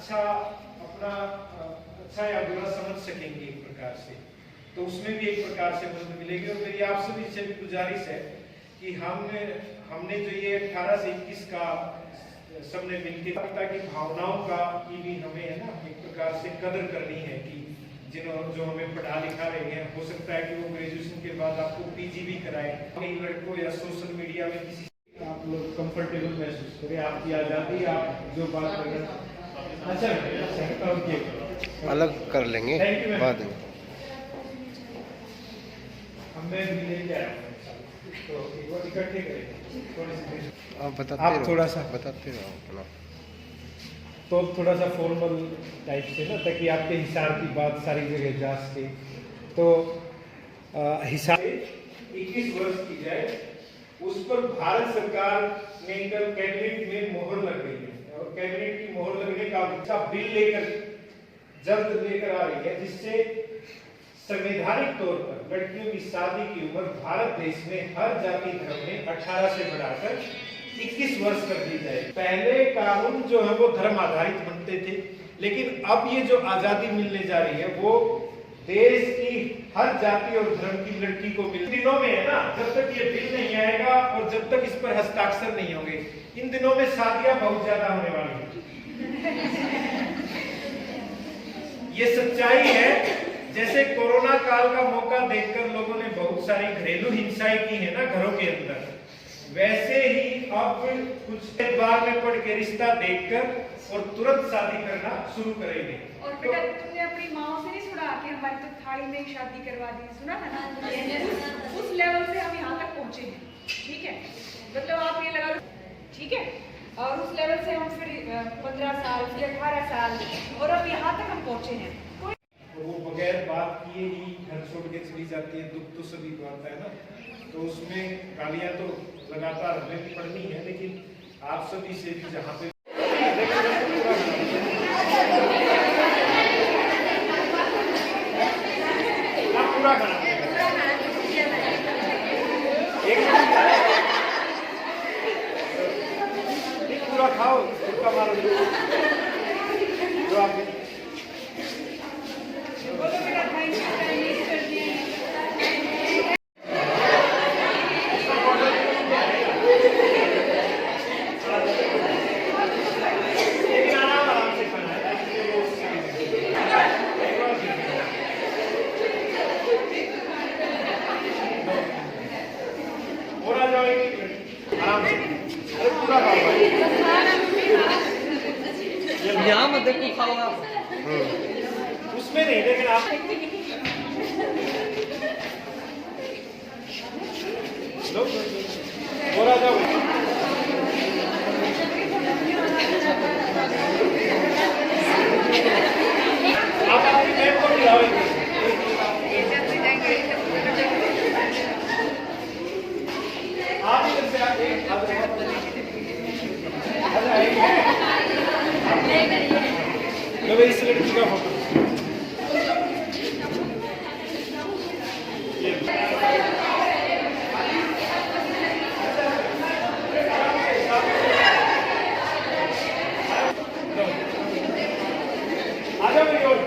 अच्छा अपना अच्छा या बुरा समझ सकेंगे एक प्रकार से, तो उसमें भी एक प्रकार से मदद मिलेगी। और मेरी आप सभी से भी गुजारिश है कि हमने जो ये 18 से 21 का सबने मिलकर की भावनाओं का की भी हमें है ना एक प्रकार से कदर करनी है कि जो हमें पढ़ा लिखा रहे हैं, हो सकता है कि वो ग्रेजुएशन के बाद आपको पीजी भी कराए, कई लड़कों या सोशल मीडिया में किसी आप लोग कंफर्टेबल महसूस करें, आपकी आजादी, आप जो बात कर रहे हैं। अच्छा ओके, अलग कर लेंगे बाद में। मैं भी लेके आया तो एक बार इकट्ठे करेंगे थोड़ी सी। आप थोड़ा सा बताते रहो अपना, तो थोड़ा सा फॉर्मल टाइप से ना, ताकि आपके हिसाब की बात सारी जगह जा सके। तो हिसाब 21 वर्ष की जाए, उस पर भारत सरकार ने कल कैबिनेट में मोहर लग गई है और कैबिनेट की मोहर लगने का बिल लेकर जल्द लेकर आ रही है, जिससे संवैधानिक तौर पर लड़कियों की शादी की उम्र भारत देश में हर जाति धर्म में 18 से बढ़ाकर 21 वर्ष कर दी जाए। पहले कानून जो है वो धर्म आधारित बनते थे, लेकिन अब ये जो आजादी मिलने जा रही है वो देश की हर जाति और धर्म की लड़की को मिल दिनों में है ना, जब तक ये बिल नहीं आएगा और जब तक इस पर हस्ताक्षर नहीं होंगे, इन दिनों में शादियां बहुत ज्यादा होने वाली है। ये सच्चाई है। जैसे कोरोना काल का मौका देखकर लोगों ने बहुत सारी घरेलू हिंसाएं की है ना घरों के अंदर, वैसे ही अब कुछ बार में पड़ के रिश्ता देखकर और तुरंत शादी करना शुरू करेंगे। और बेटा तुमने अपनी माँ से नहीं सुना कि हमारी तो थाली में शादी करवा दी, सुना था ना? उस लेवल से हम यहाँ तक पहुँचे हैं, ठीक है? मतलब आप ये लगा, ठीक है? और उस लेवल से हम फिर 15 साल फिर 18 साल और अब यहाँ तक हम पहुँचे हैं। वो बगैर बात किए ही घर छोड़ के चली जाती है, दुख तो सभी को आता है ना, तो उसमें गालियां तो लगातार हमें भी पड़नी है, लेकिन आप सभी से भी जहाँ पे पूरा खाना पूरा खाओ, उसका मारो जो आप यहाँ मत देखो, खाओ आप। उसमें नहीं, लेकिन आप लो बोला जाओ। आप अपनी मैप को मिलाओ। आप इधर से आगे लो भाई, इस लड़की का फोटो आजा मेरी ओर।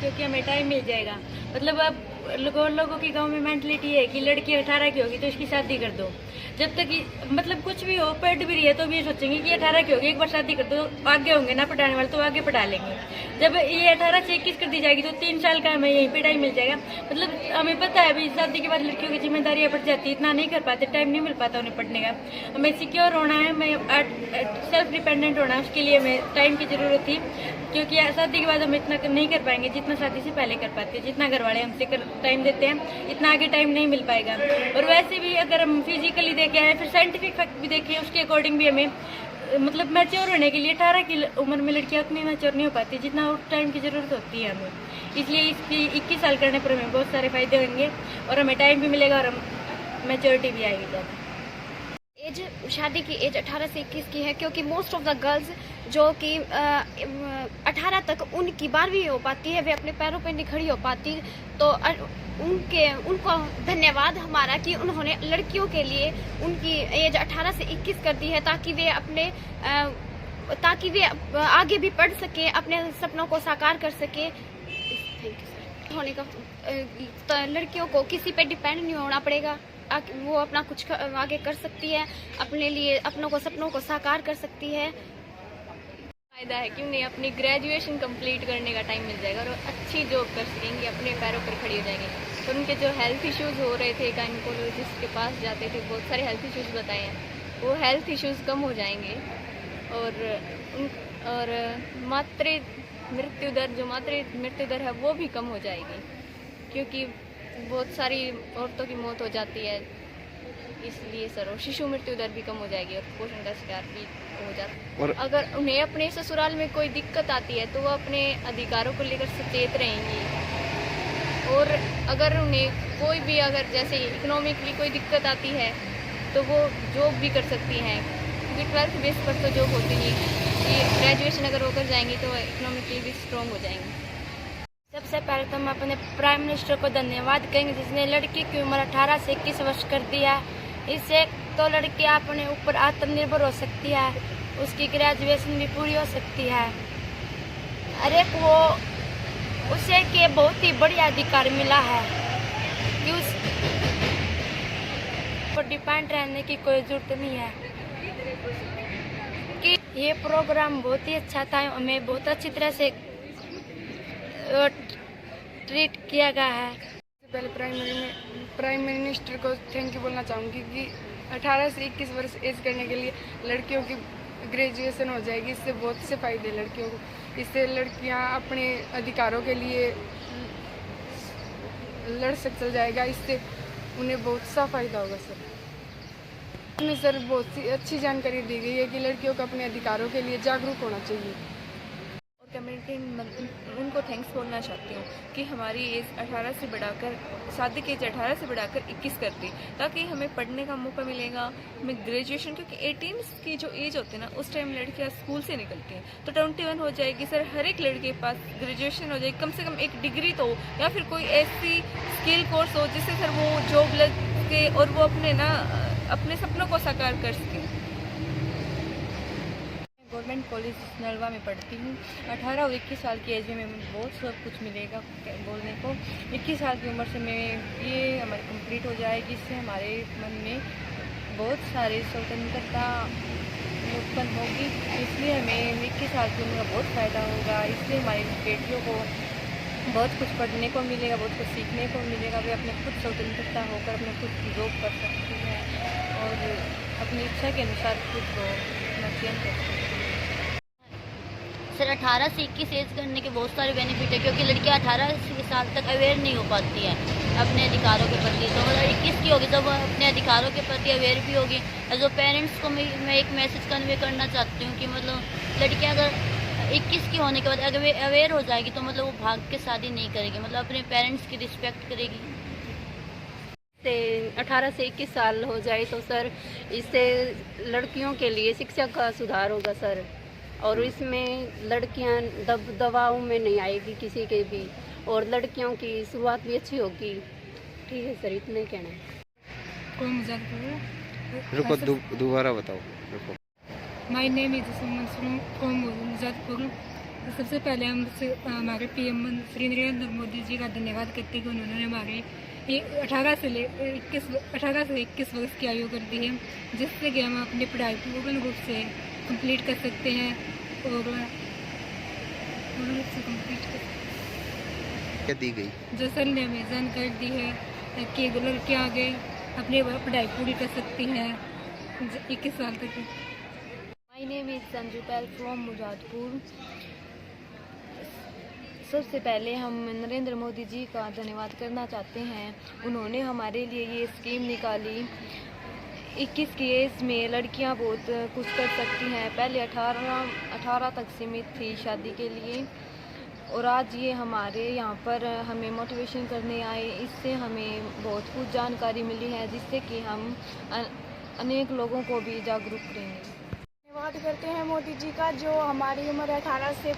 क्योंकि हमें टाइम मिल जाएगा। मतलब अब लोगों की गांव में मेंटलिटी है कि लड़की 18 की होगी तो इसकी शादी कर दो। जब तक मतलब कुछ भी हो, पढ़ भी रही है तो भी ये सोचेंगे कि 18 की होगी, एक बार शादी कर दो, आगे होंगे ना पढ़ाने वाले तो आगे पढ़ा लेंगे। जब ये 18 से 21 कर दी जाएगी तो 3 साल का हमें यहीं पे टाइम मिल जाएगा। मतलब हमें पता है भाई शादी के बाद लड़कियों की जिम्मेदारियां बढ़ जाती है, इतना नहीं कर पाते, टाइम नहीं मिल पाता उन्हें पढ़ने का। हमें सिक्योर होना है, हमें सेल्फ डिपेंडेंट होना है, उसके लिए हमें टाइम की जरूरत थी, क्योंकि शादी के बाद हम इतना नहीं कर पाएंगे जितना शादी से पहले कर पाते हैं। जितना घर वाले हमसे टाइम देते हैं इतना आगे टाइम नहीं मिल पाएगा। और वैसे भी अगर हम फिजिकली देखें हैं, फिर साइंटिफिक फैक्ट भी देखें, उसके अकॉर्डिंग भी हमें मतलब मैच्योर होने के लिए 18 की उम्र में लड़कियां उतनी मैच्योर नहीं हो पाती जितना और टाइम की ज़रूरत होती है हमें। इसलिए इसकी 21 साल करने पर हमें बहुत सारे फायदे होंगे और हमें टाइम भी मिलेगा और हम मैच्योरिटी भी आएगी ज़्यादा। एज शादी की एज 18 से 21 की है, क्योंकि मोस्ट ऑफ द गर्ल्स जो कि 18 तक उनकी 12वीं हो पाती है, वे अपने पैरों पर नहीं खड़ी हो पाती। तो उनको धन्यवाद हमारा कि उन्होंने लड़कियों के लिए उनकी एज 18 से 21 कर दी है, ताकि वे आगे भी पढ़ सके, अपने सपनों को साकार कर सके। होने का तो लड़कियों को किसी पे डिपेंड नहीं होना पड़ेगा, वो अपना कुछ आगे कर सकती है, अपने लिए सपनों को साकार कर सकती है। फायदा है कि उन्हें अपनी ग्रेजुएशन कंप्लीट करने का टाइम मिल जाएगा और अच्छी जॉब कर सकेंगी, अपने पैरों पर खड़ी हो जाएंगी। तो उनके जो हेल्थ इश्यूज हो रहे थे, गायनेकोलॉजिस्ट के पास जाते थे, बहुत सारे हेल्थ इश्यूज बताए हैं, वो हेल्थ इश्यूज कम हो जाएंगे। और मातृ मृत्यु दर है वो भी कम हो जाएगी, क्योंकि बहुत सारी औरतों की मौत हो जाती है इसलिए सर। और शिशु मृत्यु दर भी कम हो जाएगी और कुपोषण का शिकार भी हो जाता है। और अगर उन्हें अपने ससुराल में कोई दिक्कत आती है तो वो अपने अधिकारों को लेकर सचेत रहेंगी। और अगर उन्हें कोई भी जैसे इकोनॉमिकली कोई दिक्कत आती है तो वो जॉब भी कर सकती हैं, क्योंकि 12th बेस पर तो जॉब होती नहीं, कि ग्रेजुएशन अगर वो कर जाएंगी तो इकोनॉमिकली भी स्ट्रॉन्ग हो जाएंगी। सबसे पहले तो हम अपने प्राइम मिनिस्टर को धन्यवाद करेंगे जिसने लड़की की उम्र 18 से 21 वर्ष कर दिया। इससे तो लड़की अपने ऊपर आत्मनिर्भर हो सकती है, उसकी ग्रेजुएशन भी पूरी हो सकती है। अरे वो उसे के बहुत ही बढ़िया अधिकार मिला है कि उस पर डिपेंड रहने की कोई जरूरत नहीं है। कि ये प्रोग्राम बहुत ही अच्छा था, हमें बहुत अच्छी तरह से ट्रीट किया गया है। पहले प्राइम मिनिस्टर को थैंक यू बोलना चाहूँगी कि 18 से 21 वर्ष एज करने के लिए लड़कियों की ग्रेजुएशन हो जाएगी। इससे बहुत से फायदे लड़कियों को, इससे लड़कियां अपने अधिकारों के लिए लड़ चल जाएगा, इससे उन्हें बहुत सा फायदा होगा सर। इसमें सर बहुत सी अच्छी जानकारी दी गई है कि लड़कियों को अपने अधिकारों के लिए जागरूक होना चाहिए। कम्युनिटी उनको थैंक्स बोलना चाहती हूँ कि हमारी एज 18 से बढ़ाकर शादी की एज 18 से बढ़ाकर 21 कर दी, ताकि हमें पढ़ने का मौका मिलेगा, हमें ग्रेजुएशन, क्योंकि 18 की जो एज होती है ना उस टाइम लड़कियाँ स्कूल से निकलती हैं, तो 21 हो जाएगी सर। हर एक लड़के के पास ग्रेजुएशन हो जाएगी, कम से कम एक डिग्री तो हो, या फिर कोई ऐसी स्किल कोर्स हो जिससे सर वो जॉब लग के और वो अपने सपनों को साकार कर सके। गवर्नमेंट कॉलेज नलवा में पढ़ती हूँ। 18 और 21 साल की एज में बहुत सब कुछ मिलेगा बोलने को। 21 साल की उम्र से ये हमारी कंप्लीट हो जाएगी, इससे हमारे मन में बहुत सारी स्वतंत्रता उत्पन्न होगी, इसलिए हमें 21 साल की उम्र का बहुत फ़ायदा होगा। इसलिए हमारी बेटियों को बहुत कुछ पढ़ने को मिलेगा, बहुत कुछ सीखने को मिलेगा। वे अपने खुद स्वतंत्रता होकर अपने खुद की जॉब कर सकती हैं और अपनी इच्छा के अनुसार खुद को अपना चयन कर सकती है। सर 18 से 21 एज करने के बहुत सारे बेनिफिट है, क्योंकि लड़कियां 18 साल तक अवेयर नहीं हो पाती हैं अपने अधिकारों के प्रति। तो मतलब 21 की होगी जब वो अपने अधिकारों के प्रति अवेयर भी होगी। जो पेरेंट्स को मैं एक मैसेज कन्वे करना चाहती हूँ कि मतलब लड़कियां अगर 21 की होने के बाद अगर अवेयर हो जाएगी तो मतलब वो भाग के शादी नहीं करेगी, मतलब अपने पेरेंट्स की रिस्पेक्ट करेगी। से 18 से 21 साल हो जाए तो सर इससे लड़कियों के लिए शिक्षा का सुधार होगा सर, और इसमें लड़कियां दबाव में नहीं आएगी किसी के भी, और लड़कियों की शुरुआत भी अच्छी होगी। ठीक है सर, इतना ही कहना है। रुको दोबारा बताओ। रुको। My name is Suman from Muzaffarpur सबसे पहले हम हमारे पीएम श्री नरेंद्र मोदी जी का धन्यवाद करते हैं कि उन्होंने हमारे 18 से 21 वर्ष की आयु कर दी है, जिससे कि हम अपनी पढ़ाई पूर्ण रूप से कंप्लीट कर सकते हैं और पूर्ण रूप से कंप्लीट कर क्या दी गई? जो सर ने हमें जानकारी दी है कि लड़कियाँ आगे अपनी पढ़ाई पूरी कर सकती हैं 21 साल तक। My name is Sanju Pal from Mujadpur. सबसे पहले हम नरेंद्र मोदी जी का धन्यवाद करना चाहते हैं। उन्होंने हमारे लिए ये स्कीम निकाली। 21 की एज में लड़कियां बहुत कुछ कर सकती हैं। पहले 18 तक सीमित थी शादी के लिए, और आज ये हमारे यहाँ पर हमें मोटिवेशन करने आए। इससे हमें बहुत कुछ जानकारी मिली है, जिससे कि हम अनेक लोगों को भी जागरूक करेंगे। धन्यवाद करते हैं मोदी जी का, जो हमारी उम्र 18 से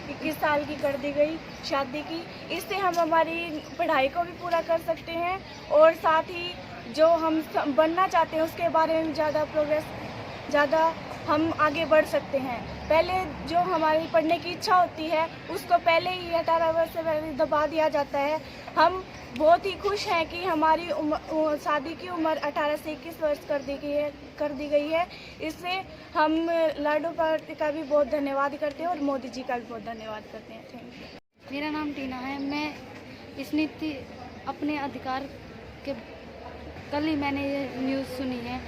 21 साल की कर दी गई शादी की। इससे हम हमारी पढ़ाई को भी पूरा कर सकते हैं और साथ ही जो हम बनना चाहते हैं उसके बारे में ज़्यादा हम आगे बढ़ सकते हैं। पहले जो हमारी पढ़ने की इच्छा होती है उसको पहले ही 18 वर्ष से पहले दबा दिया जाता है। हम बहुत ही खुश हैं कि हमारी शादी की उम्र 18 से 21 वर्ष कर दी गई है। इससे हम लाडो पार्टी का भी बहुत धन्यवाद करते हैं और मोदी जी का भी बहुत धन्यवाद करते हैं। Thank you. मेरा नाम टीना है। मैं इस नीति अपने अधिकार के कल ही मैंने ये न्यूज़ सुनी है।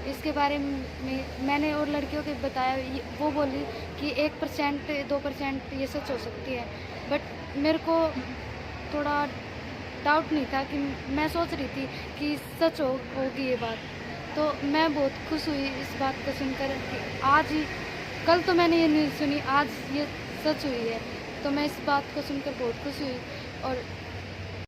इसके बारे में मैंने और लड़कियों को बताया, वो बोली कि 1% 2% ये सच हो सकती है, बट मेरे को थोड़ा डाउट नहीं था कि मैं सोच रही थी कि सच होगी ये बात। तो मैं बहुत खुश हुई इस बात को सुनकर कि आज ही, कल तो मैंने ये न्यूज़ सुनी, आज ये सच हुई है। तो मैं इस बात को सुनकर बहुत खुश हुई और